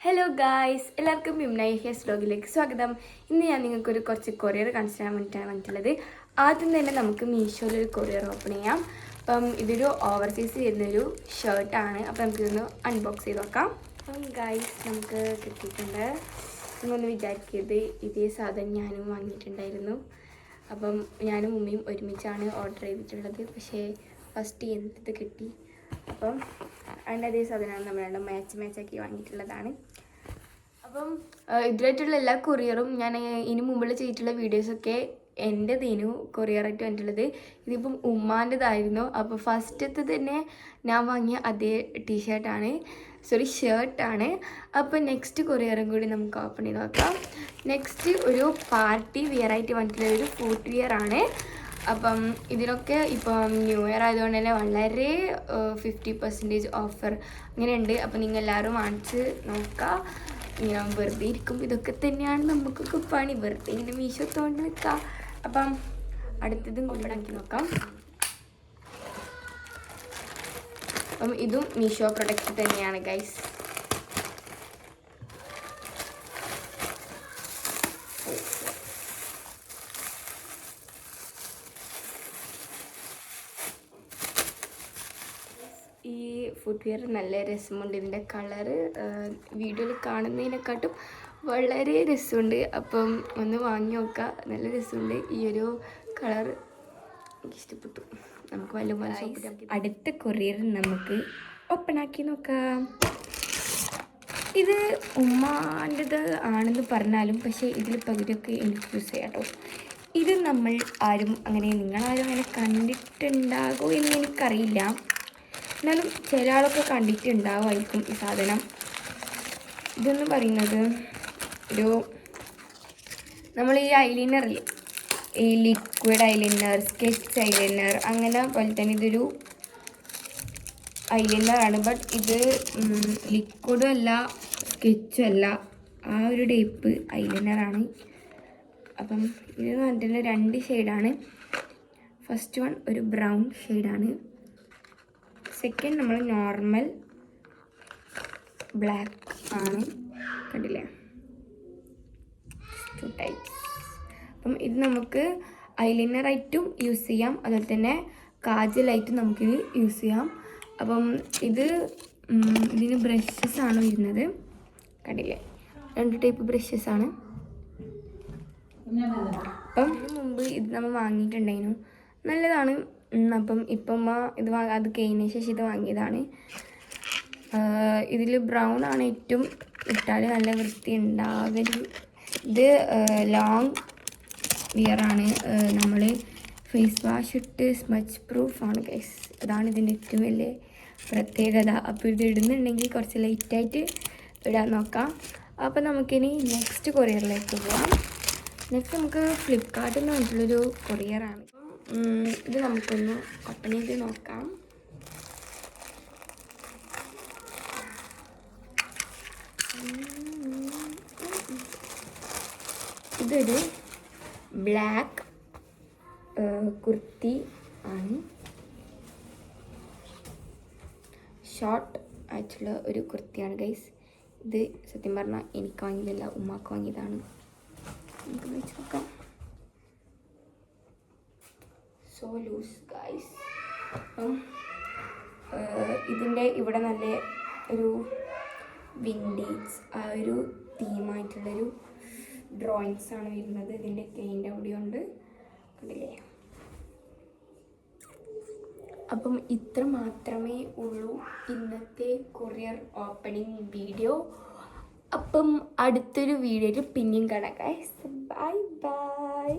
Hello guys, എല്ലാവർക്കും മിംനൈഹിയസ് വ്ലോഗിലേക്ക് സ്വാഗതം. ഇന്ന് ഞാൻ നിങ്ങൾക്കൊരു കുറച്ച് കൊറിയർ കാണിച്ചു തരാൻ വേണ്ടിയിട്ടാണ് വന്നിട്ടുള്ളത്. ആദ്യം തന്നെ നമുക്ക് മീഷോയിലൊരു കൊറിയർ ഓപ്പൺ ചെയ്യാം. അപ്പം ഇതൊരു ഓവർസീസ് ചെയ്യുന്നൊരു ഷർട്ടാണ്. അപ്പം നമുക്കിതൊന്ന് അൺബോക്സ് ചെയ്ത് നോക്കാം. അപ്പം ഗായ്സ് നമുക്ക് കിട്ടിയിട്ടുണ്ട്. നിങ്ങളൊന്ന് വിചാരിക്കരുത്, ഇതേ സാധനം ഞാനും വാങ്ങിയിട്ടുണ്ടായിരുന്നു. അപ്പം ഞാനും ഉമ്മയും ഒരുമിച്ചാണ് ഓർഡർ ചെയ്തിട്ടുള്ളത്. പക്ഷേ ഫസ്റ്റ് എന്ത് കിട്ടി. അപ്പം അതിൻ്റെ അതേ സാധനമാണ് നമ്മൾ മാച്ചാക്കി വാങ്ങിയിട്ടുള്ളതാണ്. അപ്പം ഇതിലായിട്ടുള്ള എല്ലാ കൊറിയറും ഞാൻ ഇനി മുമ്പുള്ള ചെയ്തിട്ടുള്ള വീഡിയോസൊക്കെ എൻ്റെതേനു കൊറിയറായിട്ട് വന്നിട്ടുള്ളത്. ഇതിപ്പം ഉമ്മാൻ്റെതായിരുന്നു. അപ്പോൾ ഫസ്റ്റത്തെ തന്നെ ഞാൻ വാങ്ങിയ അതേ ഷർട്ടാണ്. അപ്പോൾ നെക്സ്റ്റ് കൊറിയറും കൂടി നമുക്ക് ഓപ്പൺ ചെയ്ത് നോക്കാം. നെക്സ്റ്റ് ഒരു പാർട്ടി വെയർ ആയിട്ട് വന്നിട്ടുള്ള ഒരു ഫുഡ് വെയർ ആണ്. അപ്പം ഇതിനൊക്കെ ഇപ്പം ന്യൂ ഇയർ ആയതുകൊണ്ട് തന്നെ വളരെ 50% ഓഫർ അങ്ങനെയുണ്ട്. അപ്പം നിങ്ങൾ എല്ലാവരും വാങ്ങിച്ച് നോക്കാം. ഞാൻ വെറുതെ ഇരിക്കുമ്പോൾ ഇതൊക്കെ തന്നെയാണ് നമുക്കൊക്കെ പണി, വെറുതെ ഇങ്ങനെ മീശോ തോണ്ടി നിൽക്കാം. അപ്പം അടുത്തതും കൊണ്ടാക്കി നോക്കാം. അപ്പം ഇതും മീഷോ പ്രൊഡക്റ്റ് തന്നെയാണ് ഗൈസ്. ഈ ഫുട്വെയർ നല്ല രസമുണ്ട്. ഇതിൻ്റെ കളറ് വീഡിയോയിൽ കാണുന്നതിനെക്കാട്ടും വളരെ രസമുണ്ട്. അപ്പം ഒന്ന് വാങ്ങി നോക്കുക, നല്ല രസമുണ്ട്. ഈ ഒരു കളർ എനിക്ക് ഇഷ്ടപ്പെട്ടു. നമുക്ക് വല്ല അടുത്ത കൊറിയർ നമുക്ക് ഓപ്പൺ ആക്കി നോക്കാം. ഇത് ഉമ്മാൻ്റെത് ആണെന്ന് പറഞ്ഞാലും പക്ഷേ ഇതിൽ പകുതിയൊക്കെ എനിക്ക് യൂസ് ചെയ്യാം കേട്ടോ. ഇത് നിങ്ങളാരും അങ്ങനെ കണ്ടിട്ടുണ്ടാകുമോ എന്ന് എനിക്കറിയില്ല. എന്നാലും ചില ആളൊക്കെ കണ്ടിട്ടുണ്ടാവുമായിരിക്കും ഈ സാധനം. ഇതെന്ന് പറയുന്നത് നമ്മൾ ഈ ഐലൈനറില്ലേ, ഈ ലിക്വിഡ് ഐലൈനർ, സ്കെച്ച് ഐലൈനർ അങ്ങനെ പോലെ തന്നെ ഇതൊരു ഐലൈനറാണ്. ബട്ട് ഇത് ലിക്വിഡും അല്ല സ്കെച്ചും അല്ല, ആ ഒരു ടൈപ്പ് ഐലൈനറാണ്. അപ്പം ഇത് പറഞ്ഞിട്ടുള്ള 2 ഷെയ്ഡാണ്. ഫസ്റ്റ് വൺ ഒരു ബ്രൗൺ ഷെയ്ഡാണ്. സെക്കൻഡ് നമ്മൾ നോർമൽ ബ്ലാക്ക് ആണ്. കണ്ടില്ലേ, 2 ടൈപ്സ്. അപ്പം ഇത് നമുക്ക് ഐലൈനറായിട്ടും യൂസ് ചെയ്യാം, അതുപോലെ തന്നെ കാജലായിട്ടും നമുക്കിത് യൂസ് ചെയ്യാം. അപ്പം ഇതിന് ബ്രഷസ് ആണ് വരുന്നത്. കണ്ടില്ലേ, 2 ടൈപ്പ് ബ്രഷസ് ആണ്. അപ്പം ഇതിന് മുമ്പ് ഇത് നമ്മൾ വാങ്ങിയിട്ടുണ്ടായിരുന്നു, നല്ലതാണ്. അപ്പം ഇപ്പം അത് കഴിഞ്ഞ ശേഷം ഇത് വാങ്ങിയതാണ്. ഇതിൽ ബ്രൗൺ ആണ് ഏറ്റവും ഇട്ടാൽ നല്ല വൃത്തി ഉണ്ടാകരുത്. ഇത് ലോങ് വിയറാണ്. നമ്മൾ ഫേസ് വാഷ് ഇട്ട് സ്മച്ച് പ്രൂഫാണ് ഗൈസ്. അതാണ് ഇതിൻ്റെ ഏറ്റവും വലിയ പ്രത്യേകത. അപ്പോൾ ഇത് ഇടുന്നുണ്ടെങ്കിൽ കുറച്ച് ലൈറ്റായിട്ട് ഇടാൻ നോക്കാം. അപ്പോൾ നമുക്കിനി നെക്സ്റ്റ് കൊറിയറിലേക്ക് പോകാം. നെക്സ്റ്റ് നമുക്ക് ഫ്ലിപ്കാർട്ടിൽ നിന്ന് വന്നിട്ടുള്ളൊരു കൊറിയറാണ്. ഇത് നമുക്കൊന്ന് ഓപ്പൺ ചെയ്ത് നോക്കാം. ഇതൊരു ബ്ലാക്ക് കുർത്തി ആണ്. ഷോർട്ട് ആയിട്ടുള്ള ഒരു കുർത്തിയാണ് ഗൈസ്. ഇത് സത്യം പറഞ്ഞാൽ എനിക്ക് വാങ്ങിയതല്ല, ഉമ്മാക്ക് വാങ്ങിയതാണ്. നമുക്ക് വെച്ച് നോക്കാം. So loose guys. അപ്പം ഇതിൻ്റെ ഇവിടെ നല്ല ഒരു വിൻറ്റേജ് ആ ഒരു തീമായിട്ടുള്ളൊരു ഡ്രോയിങ്സാണ് വരുന്നത്. ഇതിൻ്റെ കെയിൻ്റെ അവിടെയുണ്ട്, കണ്ടില്ലേ. അപ്പം ഇത്ര മാത്രമേ ഉള്ളൂ ഇന്നത്തെ കൊറിയർ ഓപ്പണിംഗ് വീഡിയോ. അപ്പം അടുത്തൊരു വീഡിയോയിൽ പിന്നെയും കാണാം ഗൈസ്. Bye bye.